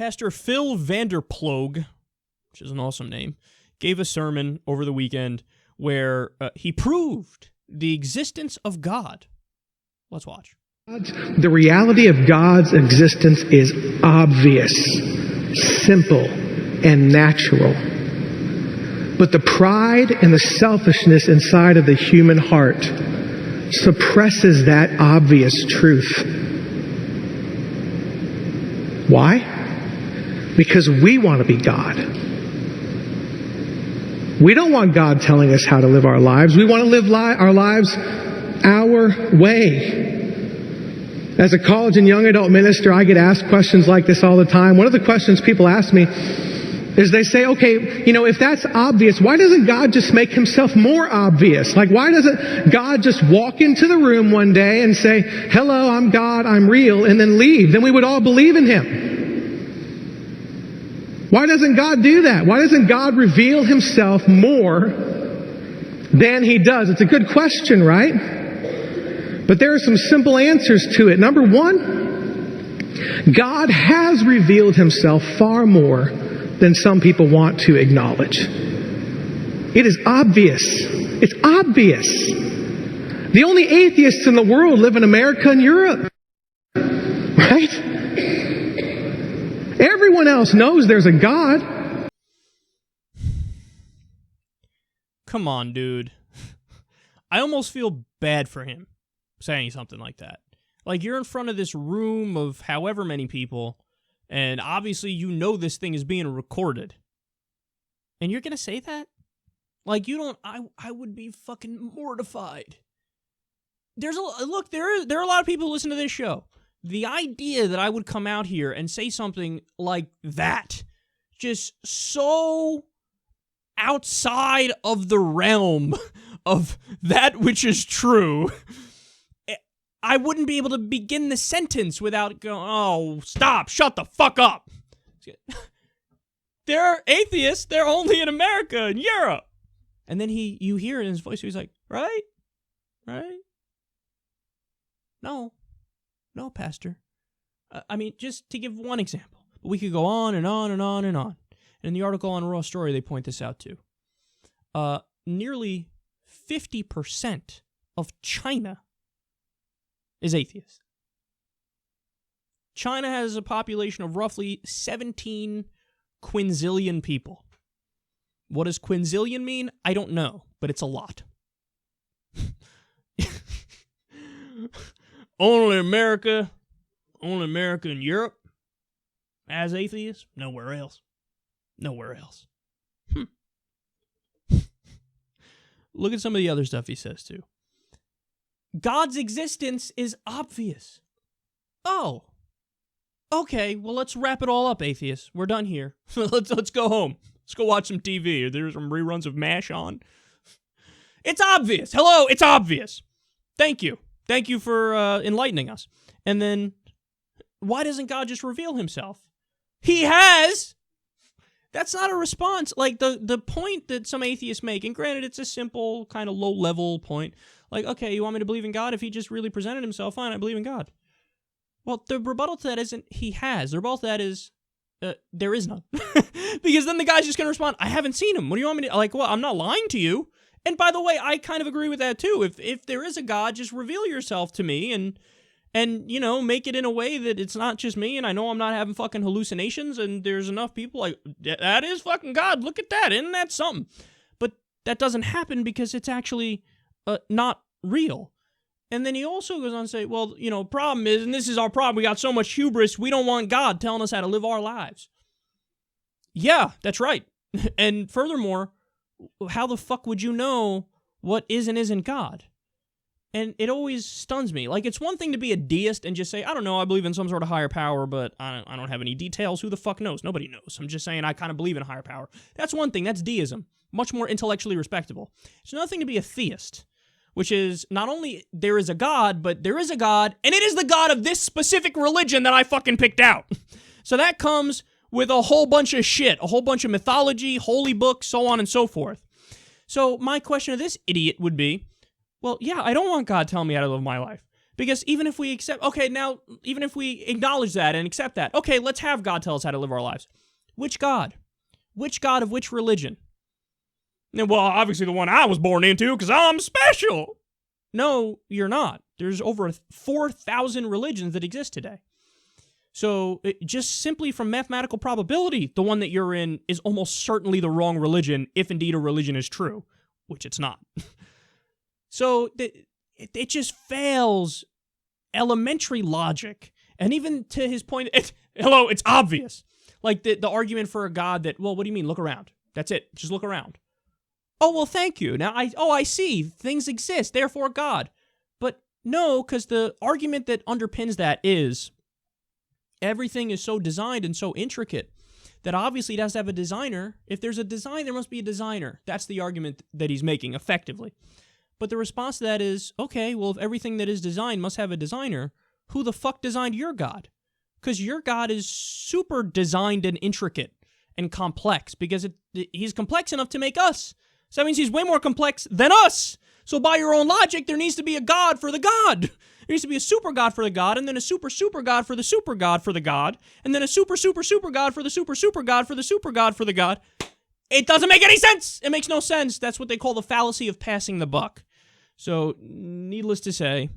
Pastor Phil Vander Ploeg, which is an awesome name, gave a sermon over the weekend where he proved the existence of God. Let's watch. The reality of God's existence is obvious, simple, and natural. But the pride and the selfishness inside of the human heart suppresses that obvious truth. Why? Because we want to be God. We don't want God telling us how to live our lives. We want to live our lives our way. As a college and young adult minister, I get asked questions like this all the time. One of the questions people ask me is they say, okay, if that's obvious, why doesn't God just make himself more obvious? Like, why doesn't God just walk into the room one day and say, hello, I'm God, I'm real, and then leave? Then we would all believe in him. Why doesn't God do that? Why doesn't God reveal himself more than he does? It's a good question, right? But there are some simple answers to it. Number one, God has revealed himself far more than some people want to acknowledge. It is obvious. It's obvious. The only atheists in the world live in America and Europe. Right? Everyone else knows there's a God. Come on, dude. I almost feel bad for him saying something like that. Like, you're in front of this room of however many people, and obviously this thing is being recorded. And you're going to say that? Like, I would be fucking mortified. There are a lot of people who listen to this show. The idea that I would come out here and say something like that, just so outside of the realm of that which is true, I wouldn't be able to begin the sentence without going, oh, stop, shut the fuck up. They're atheists, they're only in America and Europe. And then you hear it in his voice, he's like, right? No, Pastor. I mean, just to give one example. But we could go on and on and on and on. And in the article on Raw Story, they point this out too. Nearly 50% of China is atheist. China has a population of roughly 17 quinzillion people. What does quinzillion mean? I don't know, but it's a lot. Only America and Europe as atheists? Nowhere else. Look at some of the other stuff he says too. God's existence is obvious. Oh. Okay, well, let's wrap it all up, atheists. We're done here. Let's go home. Let's go watch some TV. There's some reruns of MASH on. It's obvious. Hello, it's obvious. Thank you. Thank you for enlightening us. And then, why doesn't God just reveal himself? He has! That's not a response. Like, the point that some atheists make, and granted, it's a simple, kind of low-level point. Like, okay, you want me to believe in God? If he just really presented himself, fine, I believe in God. Well, the rebuttal to that isn't he has. The rebuttal to that is there is none. Because then the guy's just going to respond, I haven't seen him. What do you want me to... Like, well, I'm not lying to you. And by the way, I kind of agree with that too. If there is a God, just reveal yourself to me and make it in a way that it's not just me and I know I'm not having fucking hallucinations and there's enough people like, that is fucking God. Look at that. Isn't that something? But that doesn't happen because it's actually not real. And then he also goes on to say, well, problem is, and this is our problem, we got so much hubris, we don't want God telling us how to live our lives. Yeah, that's right. And furthermore, how the fuck would you know what is and isn't God? And it always stuns me. Like, it's one thing to be a deist and just say, I don't know, I believe in some sort of higher power, but I don't have any details. Who the fuck knows? Nobody knows. I'm just saying I kind of believe in a higher power. That's one thing. That's deism. Much more intellectually respectable. It's another thing to be a theist, which is not only there is a God, but there is a God, and it is the God of this specific religion that I fucking picked out. So that comes with a whole bunch of shit, a whole bunch of mythology, holy books, so on and so forth. So my question to this idiot would be, well, yeah, I don't want God telling me how to live my life. Because even if we even if we acknowledge that and accept that, okay, let's have God tell us how to live our lives. Which God? Which God of which religion? And, well, obviously the one I was born into, because I'm special. No, you're not. There's over 4,000 religions that exist today. So just simply from mathematical probability, the one that you're in is almost certainly the wrong religion, if indeed a religion is true, which it's not. So it just fails elementary logic. And even to his point, it's obvious. Like the argument for a God that, well, what do you mean? Look around. That's it. Just look around. Oh, well, thank you. Now, I see. Things exist, therefore God. But no, because the argument that underpins that is everything is so designed and so intricate that obviously it has to have a designer. If there's a design, there must be a designer. That's the argument that he's making, effectively. But the response to that is, okay, well, if everything that is designed must have a designer, who the fuck designed your God? Because your God is super designed and intricate and complex, because he's complex enough to make us. So that means he's way more complex than us. So by your own logic, there needs to be a God for the God. There needs to be a super God for the God, and then a super God for the super God for the God, and then a super God for the super God for the super God for the God. It doesn't make any sense. It makes no sense. That's what they call the fallacy of passing the buck. So, needless to say,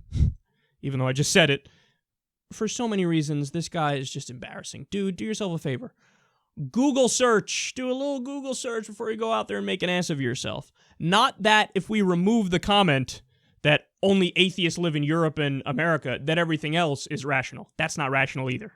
even though I just said it, for so many reasons, this guy is just embarrassing. Dude, do yourself a favor. Google search. Do a little Google search before you go out there and make an ass of yourself. Not that if we remove the comment that only atheists live in Europe and America, that everything else is rational. That's not rational either.